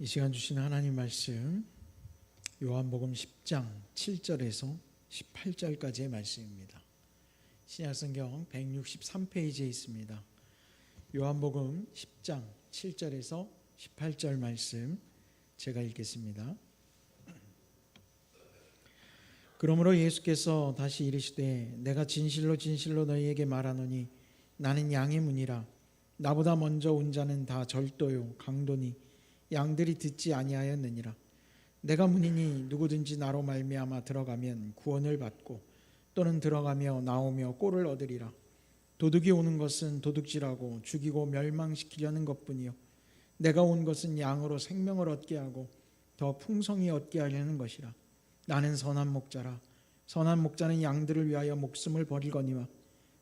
이 시간 주신 하나님 말씀 요한복음 10장 7절에서 18절까지의 말씀입니다. 신약성경 163페이지에 있습니다. 요한복음 10장 7절에서 18절 말씀 제가 읽겠습니다. 그러므로 예수께서 다시 이르시되 내가 진실로 진실로 너희에게 말하노니 나는 양의 문이라. 나보다 먼저 온 자는 다 절도요 강도니 양들이 듣지 아니하였느니라. 내가 문이니 누구든지 나로 말미암아 들어가면 구원을 받고 또는 들어가며 나오며 꼴을 얻으리라. 도둑이 오는 것은 도둑질하고 죽이고 멸망시키려는 것뿐이요 내가 온 것은 양으로 생명을 얻게 하고 더 풍성히 얻게 하려는 것이라. 나는 선한 목자라. 선한 목자는 양들을 위하여 목숨을 버리거니와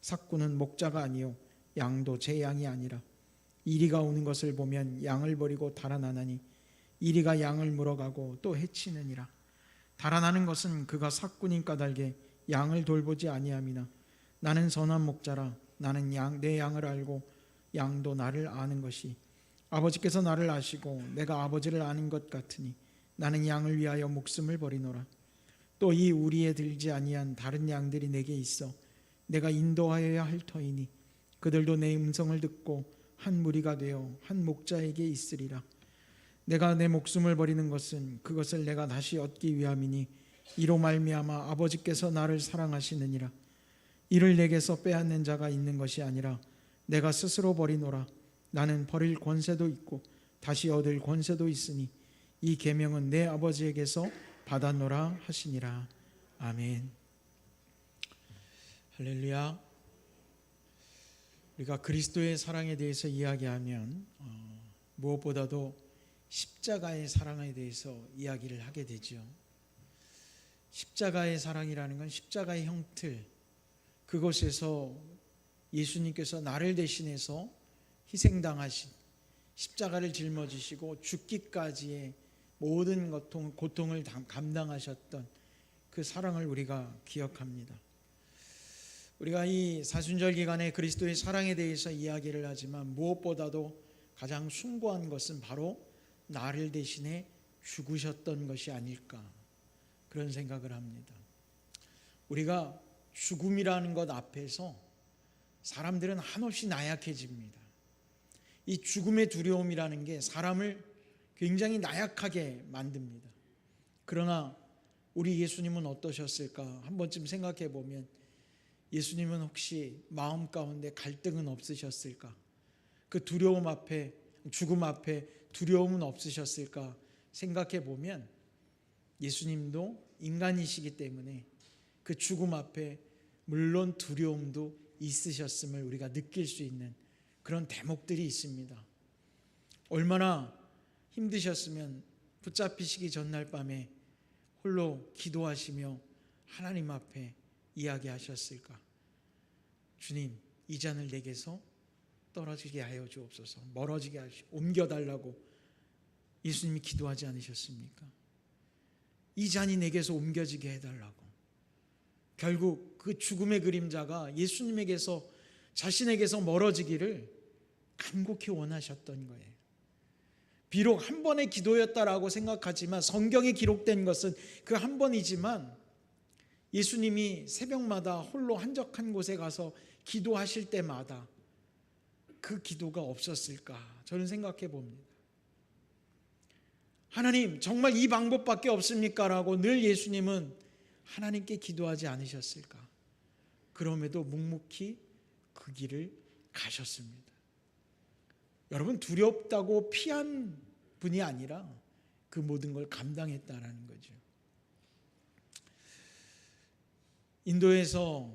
삭구는 목자가 아니요 양도 제 양이 아니라. 이리가 오는 것을 보면 양을 버리고 달아나나니 이리가 양을 물어가고 또 해치느니라. 달아나는 것은 그가 삭구님 까닭에 양을 돌보지 아니함이나 나는 선한 목자라. 나는 내 양을 알고 양도 나를 아는 것이 아버지께서 나를 아시고 내가 아버지를 아는 것 같으니 나는 양을 위하여 목숨을 버리노라. 또 이 우리에 들지 아니한 다른 양들이 내게 있어 내가 인도하여야 할 터이니 그들도 내 음성을 듣고 한 무리가 되어 한 목자에게 있으리라. 내가 내 목숨을 버리는 것은 그것을 내가 다시 얻기 위함이니 이로 말미암아 아버지께서 나를 사랑하시느니라. 이를 내게서 빼앗는 자가 있는 것이 아니라 내가 스스로 버리노라. 나는 버릴 권세도 있고 다시 얻을 권세도 있으니 이 계명은 내 아버지에게서 받았노라 하시니라. 아멘. 할렐루야. 우리가 그리스도의 사랑에 대해서 이야기하면 무엇보다도 십자가의 사랑에 대해서 이야기를 하게 되죠. 십자가의 사랑이라는 건 십자가의 형틀, 그곳에서 예수님께서 나를 대신해서 희생당하신, 십자가를 짊어지시고 죽기까지의 모든 고통을 감당하셨던 그 사랑을 우리가 기억합니다. 우리가 이 사순절 기간에 그리스도의 사랑에 대해서 이야기를 하지만 무엇보다도 가장 숭고한 것은 바로 나를 대신해 죽으셨던 것이 아닐까, 그런 생각을 합니다. 우리가 죽음이라는 것 앞에서 사람들은 한없이 나약해집니다. 이 죽음의 두려움이라는 게 사람을 굉장히 나약하게 만듭니다. 그러나 우리 예수님은 어떠셨을까? 한 번쯤 생각해 보면 예수님은 혹시 마음 가운데 갈등은 없으셨을까? 그 두려움 앞에, 죽음 앞에 두려움은 없으셨을까 생각해 보면 예수님도 인간이시기 때문에 그 죽음 앞에 물론 두려움도 있으셨음을 우리가 느낄 수 있는 그런 대목들이 있습니다. 얼마나 힘드셨으면 붙잡히시기 전날 밤에 홀로 기도하시며 하나님 앞에 이야기하셨을까? 주님, 이 잔을 내게서 떨어지게 하여 주옵소서. 멀어지게 하시고 옮겨달라고 예수님이 기도하지 않으셨습니까? 이 잔이 내게서 옮겨지게 해달라고. 결국 그 죽음의 그림자가 예수님에게서, 자신에게서 멀어지기를 간곡히 원하셨던 거예요. 비록 한 번의 기도였다라고 생각하지만 성경에 기록된 것은 그 한 번이지만 예수님이 새벽마다 홀로 한적한 곳에 가서 기도하실 때마다 그 기도가 없었을까 저는 생각해 봅니다. 하나님, 정말 이 방법밖에 없습니까? 라고 늘 예수님은 하나님께 기도하지 않으셨을까? 그럼에도 묵묵히 그 길을 가셨습니다. 여러분, 두렵다고 피한 분이 아니라 그 모든 걸 감당했다라는 거죠. 인도에서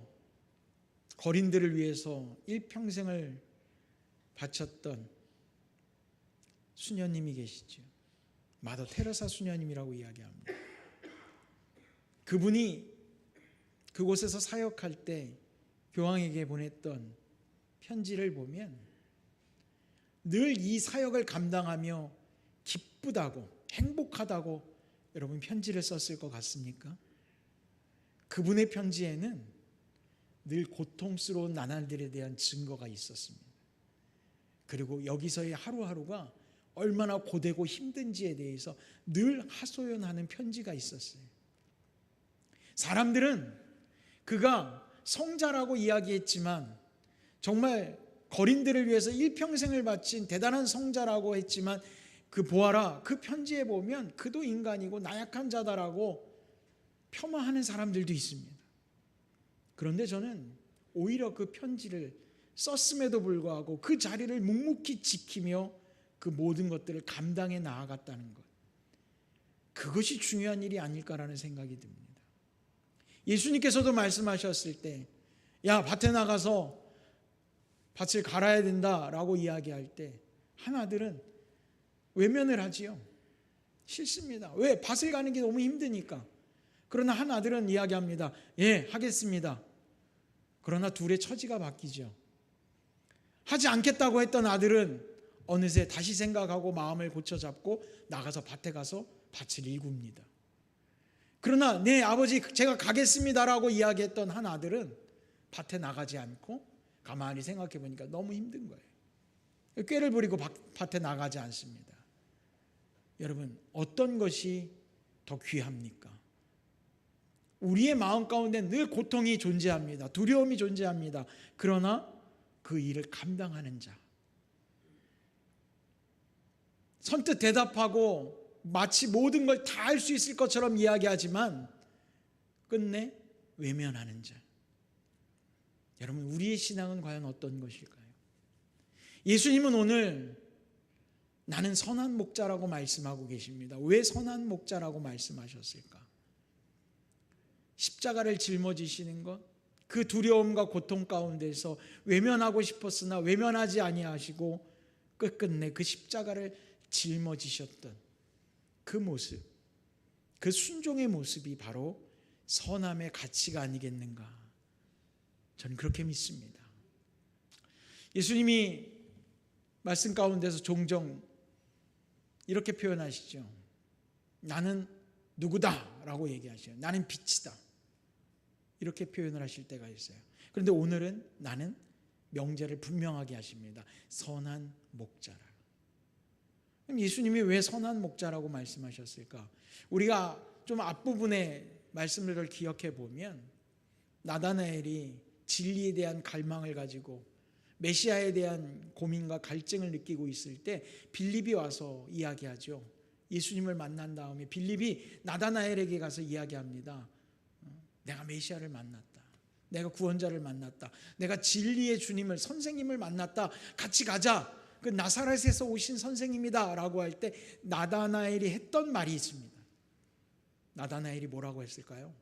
거린들을 위해서 일평생을 바쳤던 수녀님이 계시죠. 마더 테레사 수녀님이라고 이야기합니다. 그분이 그곳에서 사역할 때 교황에게 보냈던 편지를 보면 늘 이 사역을 감당하며 기쁘다고, 행복하다고 여러분 편지를 썼을 것 같습니까? 그분의 편지에는 늘 고통스러운 나날들에 대한 증거가 있었습니다. 그리고 여기서의 하루하루가 얼마나 고되고 힘든지에 대해서 늘 하소연하는 편지가 있었어요. 사람들은 그가 성자라고 이야기했지만 정말 거린들을 위해서 일평생을 바친 대단한 성자라고 했지만 그 보아라, 그 편지에 보면 그도 인간이고 나약한 자다라고 폄하하는 사람들도 있습니다. 그런데 저는 오히려 그 편지를 썼음에도 불구하고 그 자리를 묵묵히 지키며 그 모든 것들을 감당해 나아갔다는 것, 그것이 중요한 일이 아닐까라는 생각이 듭니다. 예수님께서도 말씀하셨을 때 야, 밭에 나가서 밭을 갈아야 된다라고 이야기할 때 한 아들은 외면을 하지요. 싫습니다. 왜? 밭을 가는 게 너무 힘드니까. 그러나 한 아들은 이야기합니다. 예, 하겠습니다. 그러나 둘의 처지가 바뀌죠. 하지 않겠다고 했던 아들은 어느새 다시 생각하고 마음을 고쳐잡고 나가서 밭에 가서 밭을 일굽니다. 그러나 네 아버지 제가 가겠습니다라고 이야기했던 한 아들은 밭에 나가지 않고 가만히 생각해 보니까 너무 힘든 거예요. 꾀를 부리고 밭에 나가지 않습니다. 여러분, 어떤 것이 더 귀합니까? 우리의 마음 가운데 늘 고통이 존재합니다. 두려움이 존재합니다. 그러나 그 일을 감당하는 자, 선뜻 대답하고 마치 모든 걸 다 할 수 있을 것처럼 이야기하지만 끝내 외면하는 자. 여러분, 우리의 신앙은 과연 어떤 것일까요? 예수님은 오늘 나는 선한 목자라고 말씀하고 계십니다. 왜 선한 목자라고 말씀하셨을까? 십자가를 짊어지시는 것, 그 두려움과 고통 가운데서 외면하고 싶었으나 외면하지 아니하시고 끝끝내 그 십자가를 짊어지셨던 그 모습, 그 순종의 모습이 바로 선함의 가치가 아니겠는가, 저는 그렇게 믿습니다. 예수님이 말씀 가운데서 종종 이렇게 표현하시죠. 나는 누구다 라고 얘기하셔요. 나는 빛이다, 이렇게 표현을 하실 때가 있어요. 그런데 오늘은 나는 명제를 분명하게 하십니다. 선한 목자라. 그럼 예수님이 왜 선한 목자라고 말씀하셨을까? 우리가 좀 앞부분의 말씀들을 기억해 보면 나다나엘이 진리에 대한 갈망을 가지고 메시아에 대한 고민과 갈증을 느끼고 있을 때 빌립이 와서 이야기하죠. 예수님을 만난 다음에 빌립이 나다나엘에게 가서 이야기합니다. 내가 메시아를 만났다. 내가 구원자를 만났다. 내가 진리의 주님을, 선생님을 만났다. 같이 가자. 그 나사렛에서 오신 선생님이다 라고 할 때 나다나엘이 했던 말이 있습니다. 나다나엘이 뭐라고 했을까요?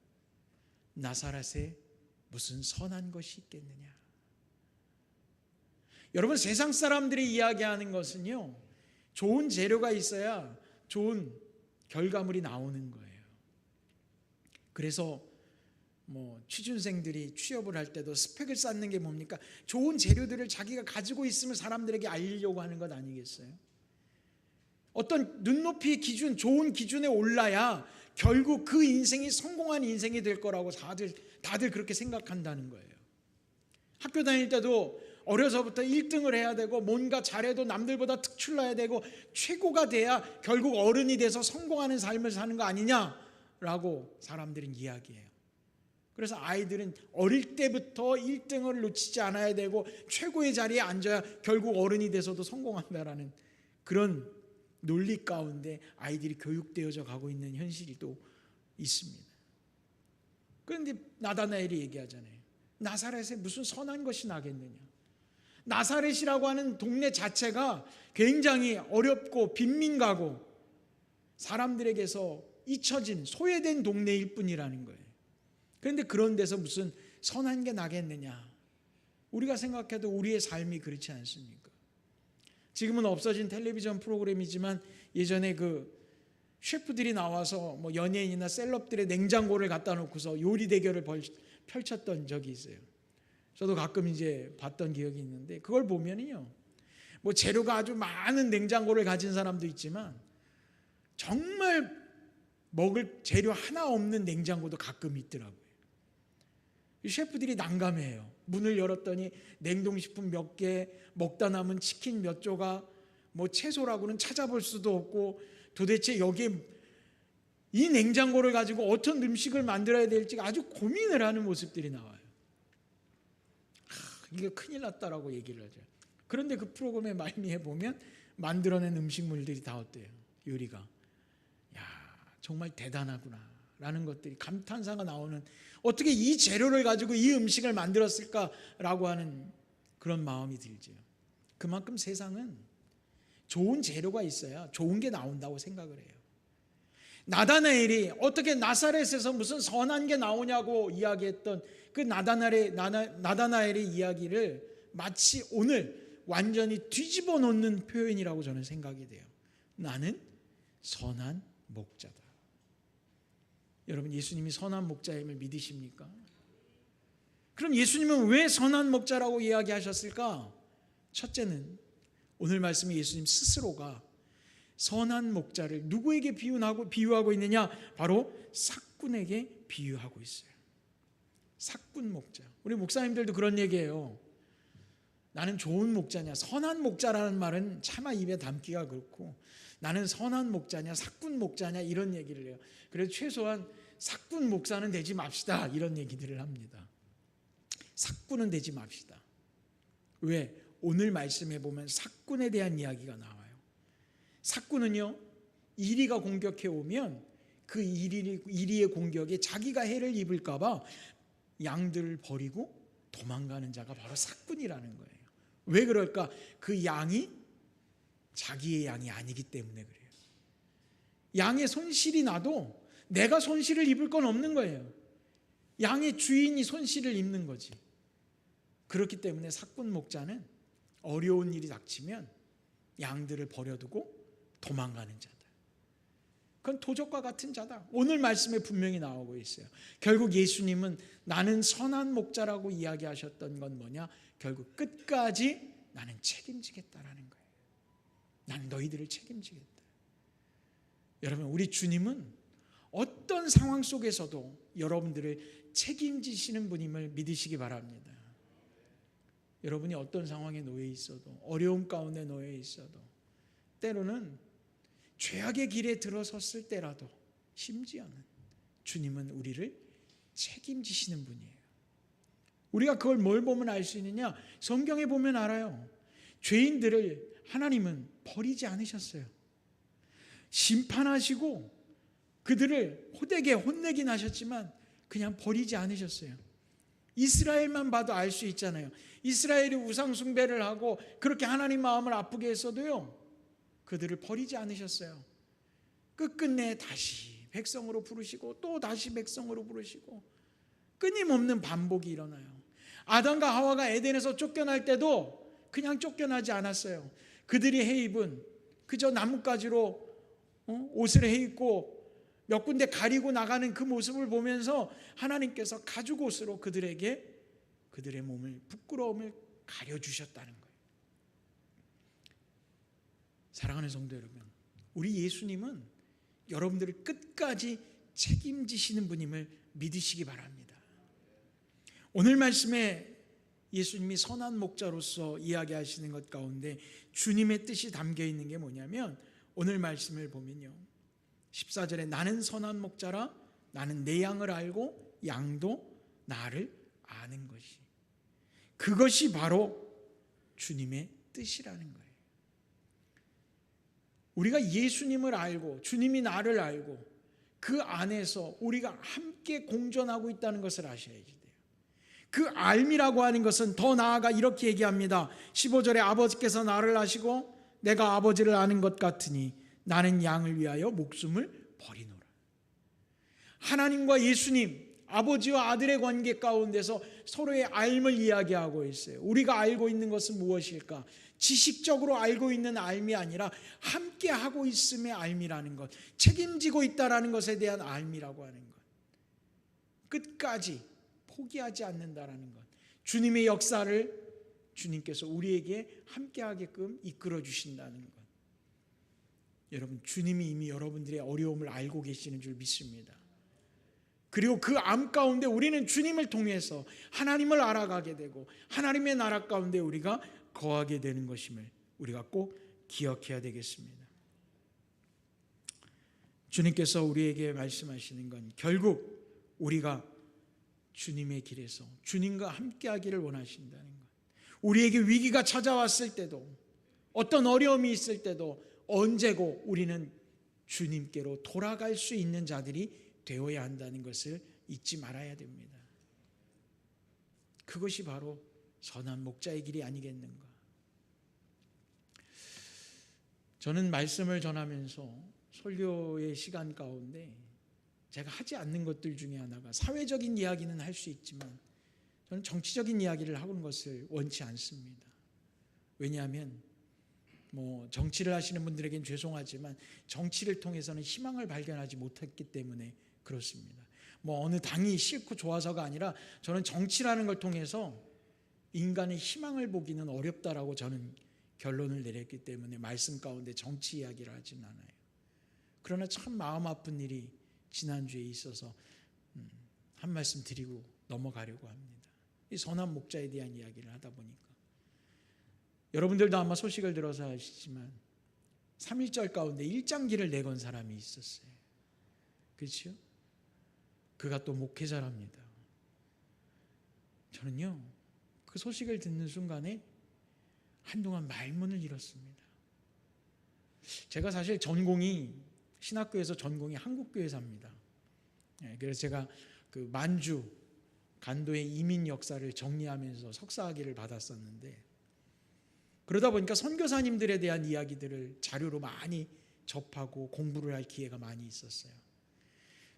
나사렛에 무슨 선한 것이 있겠느냐. 여러분, 세상 사람들이 이야기하는 것은요, 좋은 재료가 있어야 좋은 결과물이 나오는 거예요. 그래서 취준생들이 취업을 할 때도 스펙을 쌓는 게 뭡니까? 좋은 재료들을 자기가 가지고 있으면 사람들에게 알리려고 하는 것 아니겠어요? 어떤 눈높이의 기준, 좋은 기준에 올라야 결국 그 인생이 성공한 인생이 될 거라고 다들 그렇게 생각한다는 거예요. 학교 다닐 때도 어려서부터 1등을 해야 되고 뭔가 잘해도 남들보다 특출나야 되고 최고가 돼야 결국 어른이 돼서 성공하는 삶을 사는 거 아니냐라고 사람들은 이야기해요. 그래서 아이들은 어릴 때부터 1등을 놓치지 않아야 되고 최고의 자리에 앉아야 결국 어른이 돼서도 성공한다라는 그런 논리 가운데 아이들이 교육되어져 가고 있는 현실도 있습니다. 그런데 나다나엘이 얘기하잖아요. 나사렛에 무슨 선한 것이 나겠느냐. 나사렛이라고 하는 동네 자체가 굉장히 어렵고 빈민가고 사람들에게서 잊혀진 소외된 동네일 뿐이라는 거예요. 그런데 그런 데서 무슨 선한 게 나겠느냐. 우리가 생각해도 우리의 삶이 그렇지 않습니까? 지금은 없어진 텔레비전 프로그램이지만 예전에 그 셰프들이 나와서 연예인이나 셀럽들의 냉장고를 갖다 놓고서 요리 대결을 펼쳤던 적이 있어요. 저도 가끔 이제 봤던 기억이 있는데 그걸 보면요, 재료가 아주 많은 냉장고를 가진 사람도 있지만 정말 먹을 재료 하나 없는 냉장고도 가끔 있더라고요. 셰프들이 난감해요. 문을 열었더니 냉동식품 몇 개, 먹다 남은 치킨 몇 조각, 뭐 채소라고는 찾아볼 수도 없고 도대체 여기에 이 냉장고를 가지고 어떤 음식을 만들어야 될지 아주 고민을 하는 모습들이 나와요. 이게 큰일 났다라고 얘기를 하죠. 그런데 그 프로그램의 말미에 보면 만들어낸 음식물들이 다 어때요? 요리가. 야, 정말 대단하구나 라는 것들이 감탄사가 나오는, 어떻게 이 재료를 가지고 이 음식을 만들었을까라고 하는 그런 마음이 들죠. 그만큼 세상은 좋은 재료가 있어야 좋은 게 나온다고 생각을 해요. 나다나엘이 어떻게 나사렛에서 무슨 선한 게 나오냐고 이야기했던 그 나다나엘의 이야기를 마치 오늘 완전히 뒤집어 놓는 표현이라고 저는 생각이 돼요. 나는 선한 목자다. 여러분, 예수님이 선한 목자임을 믿으십니까? 그럼 예수님은 왜 선한 목자라고 이야기하셨을까? 첫째는 오늘 말씀에 예수님 스스로가 선한 목자를 누구에게 비유하고 있느냐? 바로 삭군에게 비유하고 있어요. 삭군 목자. 우리 목사님들도 그런 얘기해요. 나는 좋은 목자냐, 선한 목자라는 말은 차마 입에 담기가 그렇고, 나는 선한 목자냐, 삭군 목자냐 이런 얘기를 해요. 그래서 최소한 삭군 목사는 되지 맙시다 이런 얘기들을 합니다. 삭군은 되지 맙시다. 왜? 오늘 말씀에 보면 삭군에 대한 이야기가 나와요. 삭군은요, 이리가 공격해 오면 그 이리의 공격에 자기가 해를 입을까 봐 양들을 버리고 도망가는 자가 바로 삭군이라는 거예요. 왜 그럴까? 그 양이 자기의 양이 아니기 때문에 그래요. 양의 손실이 나도 내가 손실을 입을 건 없는 거예요. 양의 주인이 손실을 입는 거지. 그렇기 때문에 삭군 목자는 어려운 일이 닥치면 양들을 버려두고 도망가는 자다. 그건 도적과 같은 자다. 오늘 말씀에 분명히 나오고 있어요. 결국 예수님은 나는 선한 목자라고 이야기하셨던 건 뭐냐? 결국 끝까지 나는 책임지겠다라는 거예요. 나는 너희들을 책임지겠다. 여러분, 우리 주님은 어떤 상황 속에서도 여러분들을 책임지시는 분임을 믿으시기 바랍니다. 여러분이 어떤 상황에 놓여 있어도, 어려움 가운데 놓여 있어도, 때로는 죄악의 길에 들어섰을 때라도 심지어는 주님은 우리를 책임지시는 분이에요. 우리가 그걸 뭘 보면 알 수 있느냐? 성경에 보면 알아요. 죄인들을 하나님은 버리지 않으셨어요. 심판하시고 그들을 호되게 혼내긴 하셨지만 그냥 버리지 않으셨어요. 이스라엘만 봐도 알 수 있잖아요. 이스라엘이 우상 숭배를 하고 그렇게 하나님 마음을 아프게 했어도요, 그들을 버리지 않으셨어요. 끝끝내 다시 백성으로 부르시고 또 다시 백성으로 부르시고 끊임없는 반복이 일어나요. 아담과 하와가 에덴에서 쫓겨날 때도 그냥 쫓겨나지 않았어요. 그들이 해입은 그저 나뭇가지로 옷을 해입고 몇 군데 가리고 나가는 그 모습을 보면서 하나님께서 가죽옷으로 그들에게 그들의 몸을, 부끄러움을 가려주셨다는 거예요. 사랑하는 성도 여러분, 우리 예수님은 여러분들을 끝까지 책임지시는 분임을 믿으시기 바랍니다. 오늘 말씀에 예수님이 선한 목자로서 이야기하시는 것 가운데 주님의 뜻이 담겨 있는 게 뭐냐면, 오늘 말씀을 보면요, 14절에 나는 선한 목자라, 나는 내 양을 알고 양도 나를 아는 것이, 그것이 바로 주님의 뜻이라는 거예요. 우리가 예수님을 알고 주님이 나를 알고 그 안에서 우리가 함께 공존하고 있다는 것을 아셔야지 돼요. 그 알미라고 하는 것은 더 나아가 이렇게 얘기합니다. 15절에 아버지께서 나를 아시고 내가 아버지를 아는 것 같으니 나는 양을 위하여 목숨을 버리노라. 하나님과 예수님, 아버지와 아들의 관계 가운데서 서로의 알을 이야기하고 있어요. 우리가 알고 있는 것은 무엇일까? 지식적으로 알고 있는 알미 아니라 함께 하고 있음의 알미라는 것, 책임지고 있다라는 것에 대한 알미라고 하는 것, 끝까지 포기하지 않는다라는 것, 주님의 역사를 주님께서 우리에게 함께하게끔 이끌어 주신다는 것. 여러분, 주님이 이미 여러분들의 어려움을 알고 계시는 줄 믿습니다. 그리고 그 암 가운데 우리는 주님을 통해서 하나님을 알아가게 되고 하나님의 나라 가운데 우리가 거하게 되는 것임을 우리가 꼭 기억해야 되겠습니다. 주님께서 우리에게 말씀하시는 건 결국 우리가 주님의 길에서 주님과 함께하기를 원하신다는 것. 우리에게 위기가 찾아왔을 때도, 어떤 어려움이 있을 때도 언제고 우리는 주님께로 돌아갈 수 있는 자들이 되어야 한다는 것을 잊지 말아야 됩니다. 그것이 바로 선한 목자의 길이 아니겠는가. 저는 말씀을 전하면서 설교의 시간 가운데 제가 하지 않는 것들 중에 하나가, 사회적인 이야기는 할 수 있지만 저는 정치적인 이야기를 하는 것을 원치 않습니다. 왜냐하면 정치를 하시는 분들에겐 죄송하지만 정치를 통해서는 희망을 발견하지 못했기 때문에 그렇습니다. 어느 당이 싫고 좋아서가 아니라 저는 정치라는 걸 통해서 인간의 희망을 보기는 어렵다라고 저는 결론을 내렸기 때문에 말씀 가운데 정치 이야기를 하진 않아요. 그러나 참 마음 아픈 일이 지난주에 있어서 한 말씀 드리고 넘어가려고 합니다. 이 선한 목자에 대한 이야기를 하다 보니까 여러분들도 아마 소식을 들어서 아시지만 3.1절 가운데 일장기를 내건 사람이 있었어요. 그렇죠? 그가 또 목회자랍니다. 저는요, 그 소식을 듣는 순간에 한동안 말문을 잃었습니다. 제가 사실 신학교에서 전공이 한국교회사입니다. 그래서 제가 그 만주 간도의 이민 역사를 정리하면서 석사학위를 받았었는데, 그러다 보니까 선교사님들에 대한 이야기들을 자료로 많이 접하고 공부를 할 기회가 많이 있었어요.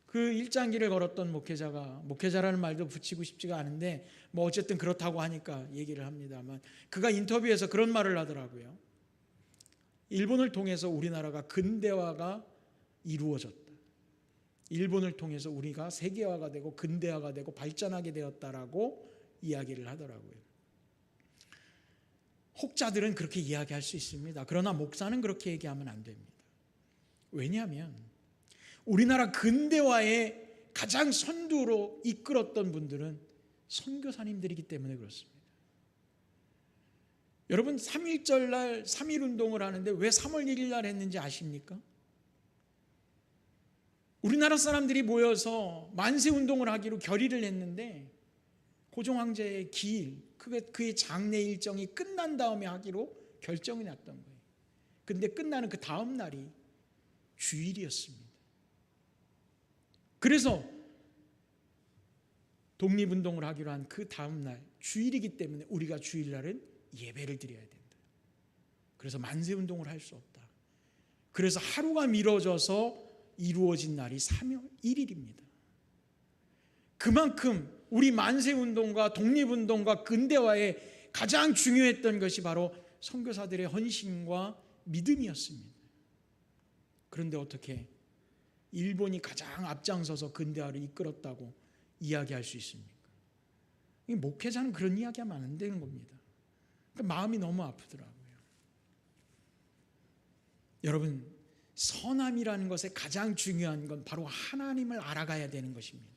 그 일장기를 걸었던 목회자라는 말도 붙이고 싶지가 않은데 어쨌든 그렇다고 하니까 얘기를 합니다만, 그가 인터뷰에서 그런 말을 하더라고요. 일본을 통해서 우리나라가 근대화가 이루어졌다. 일본을 통해서 우리가 세계화가 되고 근대화가 되고 발전하게 되었다라고 이야기를 하더라고요. 혹자들은 그렇게 이야기할 수 있습니다. 그러나 목사는 그렇게 얘기하면 안 됩니다. 왜냐하면 우리나라 근대화의 가장 선두로 이끌었던 분들은 선교사님들이기 때문에 그렇습니다. 여러분, 3.1절 날 3.1운동을 하는데 왜 3월 1일 날 했는지 아십니까? 우리나라 사람들이 모여서 만세운동을 하기로 결의를 했는데 고종 황제의 기일, 그의 장례 일정이 끝난 다음에 하기로 결정이 났던 거예요. 그런데 끝나는 그 다음 날이 주일이었습니다. 그래서 독립운동을 하기로 한 그 다음 날 주일이기 때문에 우리가 주일날은 예배를 드려야 된다. 그래서 만세운동을 할 수 없다. 그래서 하루가 미뤄져서 이루어진 날이 3월 1일입니다. 그만큼 우리 만세운동과 독립운동과 근대화에 가장 중요했던 것이 바로 선교사들의 헌신과 믿음이었습니다. 그런데 어떻게 일본이 가장 앞장서서 근대화를 이끌었다고 이야기할 수 있습니까? 목회자는 그런 이야기하면 안 되는 겁니다. 그러니까 마음이 너무 아프더라고요. 여러분, 선함이라는 것의 가장 중요한 건 바로 하나님을 알아가야 되는 것입니다.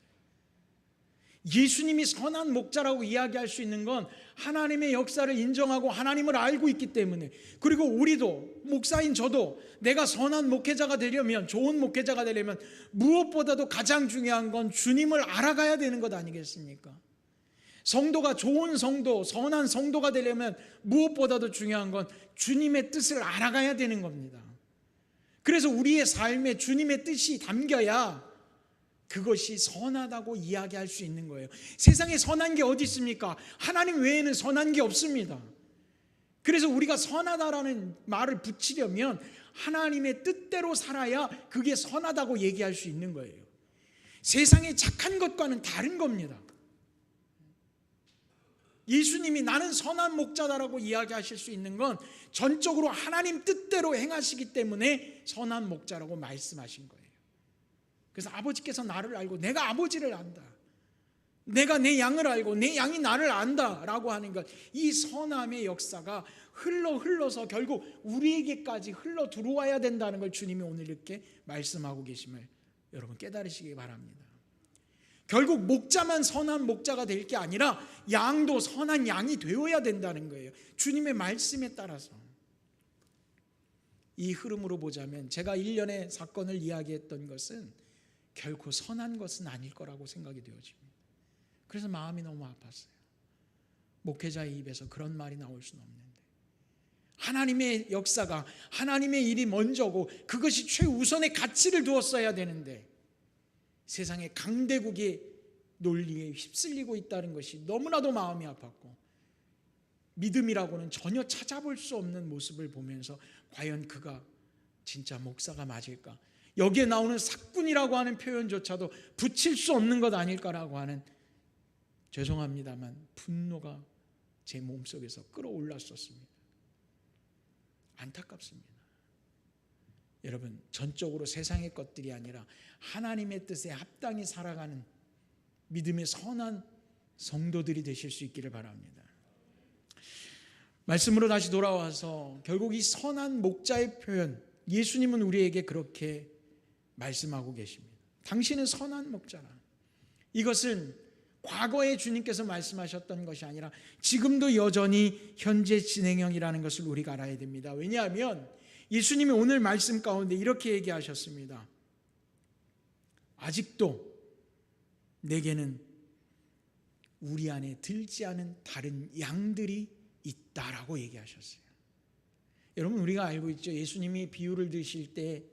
예수님이 선한 목자라고 이야기할 수 있는 건 하나님의 역사를 인정하고 하나님을 알고 있기 때문에, 그리고 우리도, 목사인 저도 내가 선한 목회자가 되려면, 좋은 목회자가 되려면 무엇보다도 가장 중요한 건 주님을 알아가야 되는 것 아니겠습니까? 성도가 좋은 성도, 선한 성도가 되려면 무엇보다도 중요한 건 주님의 뜻을 알아가야 되는 겁니다. 그래서 우리의 삶에 주님의 뜻이 담겨야 그것이 선하다고 이야기할 수 있는 거예요. 세상에 선한 게 어디 있습니까? 하나님 외에는 선한 게 없습니다. 그래서 우리가 선하다라는 말을 붙이려면 하나님의 뜻대로 살아야 그게 선하다고 얘기할 수 있는 거예요. 세상의 착한 것과는 다른 겁니다. 예수님이 나는 선한 목자다라고 이야기하실 수 있는 건 전적으로 하나님 뜻대로 행하시기 때문에 선한 목자라고 말씀하신 거예요. 그래서 아버지께서 나를 알고 내가 아버지를 안다, 내가 내 양을 알고 내 양이 나를 안다라고 하는 것, 이 선함의 역사가 흘러서 결국 우리에게까지 흘러 들어와야 된다는 걸 주님이 오늘 이렇게 말씀하고 계심을 여러분 깨달으시기 바랍니다. 결국 목자만 선한 목자가 될 게 아니라 양도 선한 양이 되어야 된다는 거예요. 주님의 말씀에 따라서. 이 흐름으로 보자면 제가 일련의 사건을 이야기했던 것은 결코 선한 것은 아닐 거라고 생각이 되어집니다. 그래서 마음이 너무 아팠어요. 목회자의 입에서 그런 말이 나올 수는 없는데, 하나님의 역사가, 하나님의 일이 먼저고 그것이 최우선의 가치를 두었어야 되는데 세상의 강대국의 논리에 휩쓸리고 있다는 것이 너무나도 마음이 아팠고, 믿음이라고는 전혀 찾아볼 수 없는 모습을 보면서 과연 그가 진짜 목사가 맞을까? 여기에 나오는 사꾼이라고 하는 표현조차도 붙일 수 없는 것 아닐까라고 하는, 죄송합니다만 분노가 제 몸속에서 끌어올랐었습니다. 안타깝습니다. 여러분, 전적으로 세상의 것들이 아니라 하나님의 뜻에 합당히 살아가는 믿음의 선한 성도들이 되실 수 있기를 바랍니다. 말씀으로 다시 돌아와서 결국 이 선한 목자의 표현, 예수님은 우리에게 그렇게 말씀하고 계십니다. 당신은 선한 목자라. 이것은 과거에 주님께서 말씀하셨던 것이 아니라 지금도 여전히 현재 진행형이라는 것을 우리가 알아야 됩니다. 왜냐하면 예수님이 오늘 말씀 가운데 이렇게 얘기하셨습니다. 아직도 내게는 우리 안에 들지 않은 다른 양들이 있다라고 얘기하셨어요. 여러분, 우리가 알고 있죠. 예수님이 비유를 드실 때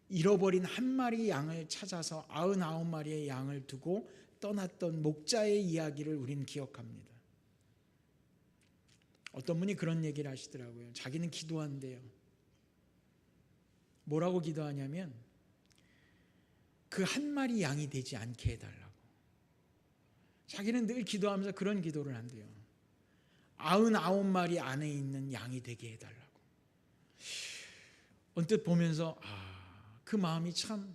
잃어버린 한 마리 양을 찾아서 99마리의 양을 두고 떠났던 목자의 이야기를 우리는 기억합니다. 어떤 분이 그런 얘기를 하시더라고요. 자기는 기도한대요. 뭐라고 기도하냐면 그 한 마리 양이 되지 않게 해달라고. 자기는 늘 기도하면서 그런 기도를 한대요. 99마리 안에 있는 양이 되게 해달라고. 언뜻 보면서 그 마음이 참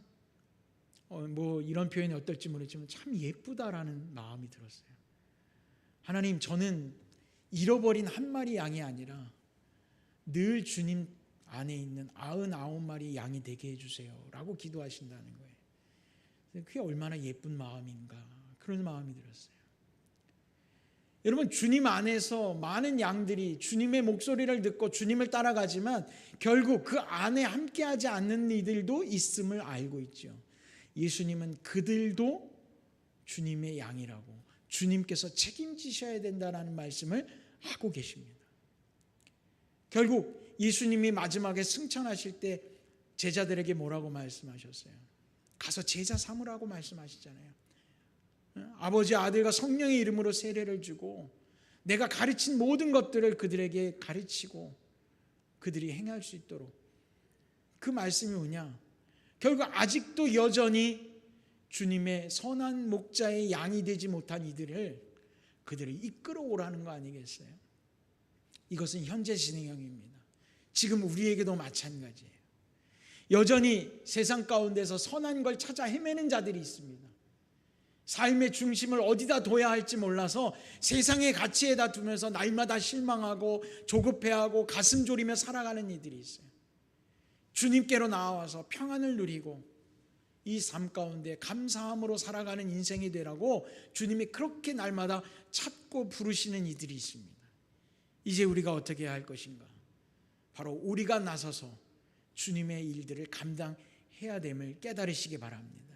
이런 표현이 어떨지 모르지만 참 예쁘다라는 마음이 들었어요. 하나님, 저는 잃어버린 한 마리 양이 아니라 늘 주님 안에 있는 99마리 양이 되게 해주세요 라고 기도하신다는 거예요. 그게 얼마나 예쁜 마음인가, 그런 마음이 들었어요. 여러분, 주님 안에서 많은 양들이 주님의 목소리를 듣고 주님을 따라가지만 결국 그 안에 함께하지 않는 이들도 있음을 알고 있죠. 예수님은 그들도 주님의 양이라고, 주님께서 책임지셔야 된다는 말씀을 하고 계십니다. 결국 예수님이 마지막에 승천하실 때 제자들에게 뭐라고 말씀하셨어요? 가서 제자 삼으라고 말씀하시잖아요. 아버지, 아들과 성령의 이름으로 세례를 주고 내가 가르친 모든 것들을 그들에게 가르치고 그들이 행할 수 있도록. 그 말씀이 뭐냐? 결국 아직도 여전히 주님의 선한 목자의 양이 되지 못한 그들을 이끌어 오라는 거 아니겠어요? 이것은 현재 진행형입니다. 지금 우리에게도 마찬가지예요. 여전히 세상 가운데서 선한 걸 찾아 헤매는 자들이 있습니다. 삶의 중심을 어디다 둬야 할지 몰라서 세상의 가치에다 두면서 날마다 실망하고 조급해하고 가슴 졸이며 살아가는 이들이 있어요. 주님께로 나와서 평안을 누리고 이 삶 가운데 감사함으로 살아가는 인생이 되라고 주님이 그렇게 날마다 찾고 부르시는 이들이 있습니다. 이제 우리가 어떻게 해야 할 것인가? 바로 우리가 나서서 주님의 일들을 감당해야 됨을 깨달으시기 바랍니다.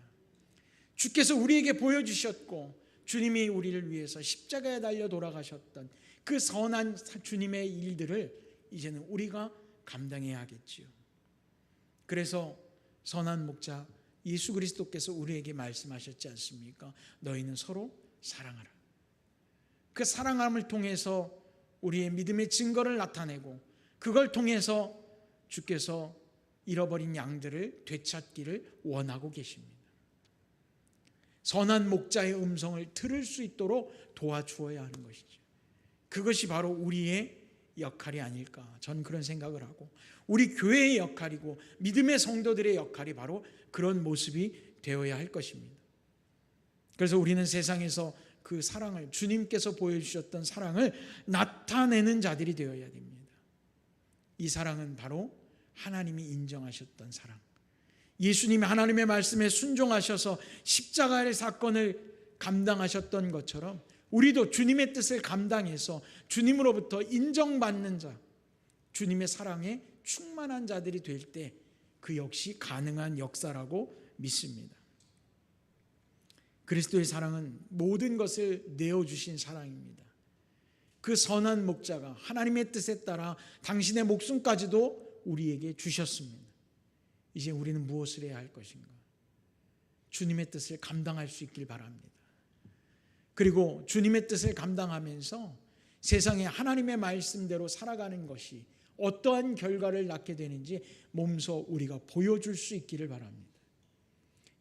주께서 우리에게 보여주셨고 주님이 우리를 위해서 십자가에 달려 돌아가셨던 그 선한 주님의 일들을 이제는 우리가 감당해야 하겠지요. 그래서 선한 목자 예수 그리스도께서 우리에게 말씀하셨지 않습니까? 너희는 서로 사랑하라. 그 사랑함을 통해서 우리의 믿음의 증거를 나타내고 그걸 통해서 주께서 잃어버린 양들을 되찾기를 원하고 계십니다. 선한 목자의 음성을 들을 수 있도록 도와주어야 하는 것이죠. 그것이 바로 우리의 역할이 아닐까, 저는 그런 생각을 하고, 우리 교회의 역할이고 믿음의 성도들의 역할이 바로 그런 모습이 되어야 할 것입니다. 그래서 우리는 세상에서 그 사랑을, 주님께서 보여주셨던 사랑을 나타내는 자들이 되어야 됩니다. 이 사랑은 바로 하나님이 인정하셨던 사랑, 예수님이 하나님의 말씀에 순종하셔서 십자가의 사건을 감당하셨던 것처럼 우리도 주님의 뜻을 감당해서 주님으로부터 인정받는 자, 주님의 사랑에 충만한 자들이 될 때 그 역시 가능한 역사라고 믿습니다. 그리스도의 사랑은 모든 것을 내어주신 사랑입니다. 그 선한 목자가 하나님의 뜻에 따라 당신의 목숨까지도 우리에게 주셨습니다. 이제 우리는 무엇을 해야 할 것인가? 주님의 뜻을 감당할 수 있길 바랍니다. 그리고 주님의 뜻을 감당하면서 세상에 하나님의 말씀대로 살아가는 것이 어떠한 결과를 낳게 되는지 몸소 우리가 보여줄 수 있기를 바랍니다.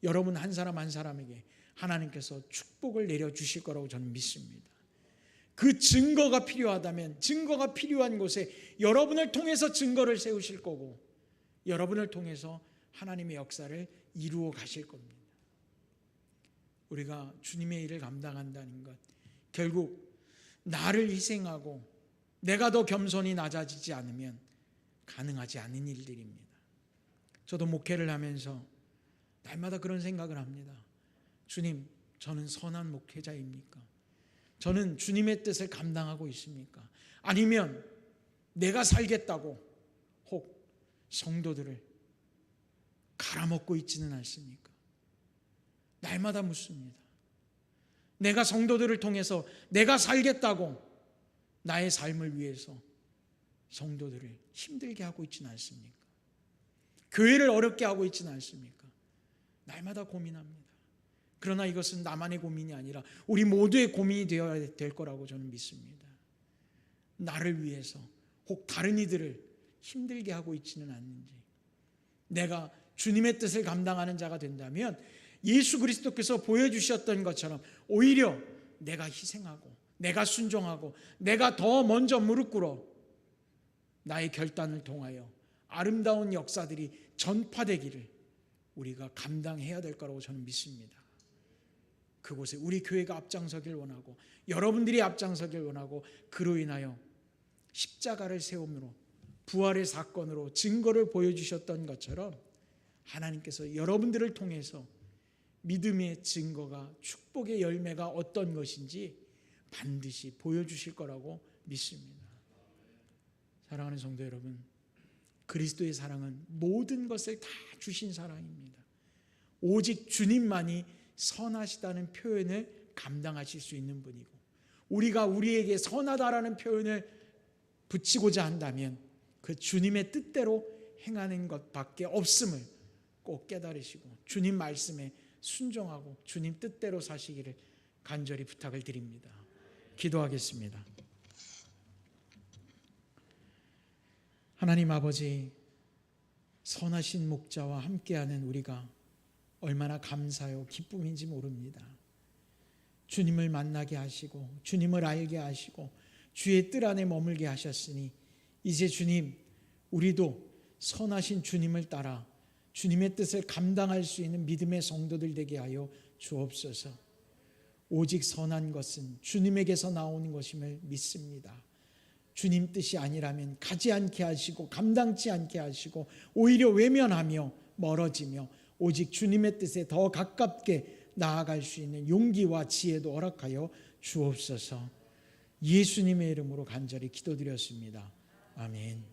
여러분 한 사람 한 사람에게 하나님께서 축복을 내려주실 거라고 저는 믿습니다. 그 증거가 필요하다면 증거가 필요한 곳에 여러분을 통해서 증거를 세우실 거고 여러분을 통해서 하나님의 역사를 이루어 가실 겁니다. 우리가 주님의 일을 감당한다는 것, 결국 나를 희생하고 내가 더 겸손히 낮아지지 않으면 가능하지 않은 일들입니다. 저도 목회를 하면서 날마다 그런 생각을 합니다. 주님, 저는 선한 목회자입니까? 저는 주님의 뜻을 감당하고 있습니까? 아니면 내가 살겠다고 혹 성도들을 갈아먹고 있지는 않습니까? 날마다 묻습니다. 내가 성도들을 통해서 내가 살겠다고 나의 삶을 위해서 성도들을 힘들게 하고 있지는 않습니까? 교회를 어렵게 하고 있지는 않습니까? 날마다 고민합니다. 그러나 이것은 나만의 고민이 아니라 우리 모두의 고민이 되어야 될 거라고 저는 믿습니다. 나를 위해서 혹 다른 이들을 힘들게 하고 있지는 않는지, 내가 주님의 뜻을 감당하는 자가 된다면 예수 그리스도께서 보여주셨던 것처럼 오히려 내가 희생하고 내가 순종하고 내가 더 먼저 무릎 꿇어 나의 결단을 통하여 아름다운 역사들이 전파되기를 우리가 감당해야 될 거라고 저는 믿습니다. 그곳에 우리 교회가 앞장서길 원하고 여러분들이 앞장서길 원하고 그로 인하여 십자가를 세움으로 부활의 사건으로 증거를 보여주셨던 것처럼 하나님께서 여러분들을 통해서 믿음의 증거가 축복의 열매가 어떤 것인지 반드시 보여주실 거라고 믿습니다. 사랑하는 성도 여러분, 그리스도의 사랑은 모든 것을 다 주신 사랑입니다. 오직 주님만이 선하시다는 표현을 감당하실 수 있는 분이고 우리가 우리에게 선하다라는 표현을 붙이고자 한다면 그 주님의 뜻대로 행하는 것밖에 없음을 꼭 깨달으시고 주님 말씀에 순종하고 주님 뜻대로 사시기를 간절히 부탁을 드립니다. 기도하겠습니다. 하나님 아버지, 선하신 목자와 함께하는 우리가 얼마나 감사요 기쁨인지 모릅니다. 주님을 만나게 하시고 주님을 알게 하시고 주의 뜰 안에 머물게 하셨으니 이제 주님, 우리도 선하신 주님을 따라 주님의 뜻을 감당할 수 있는 믿음의 성도들 되게 하여 주옵소서. 오직 선한 것은 주님에게서 나오는 것임을 믿습니다. 주님 뜻이 아니라면 가지 않게 하시고 감당치 않게 하시고 오히려 외면하며 멀어지며 오직 주님의 뜻에 더 가깝게 나아갈 수 있는 용기와 지혜도 허락하여 주옵소서. 예수님의 이름으로 간절히 기도드렸습니다. 아멘.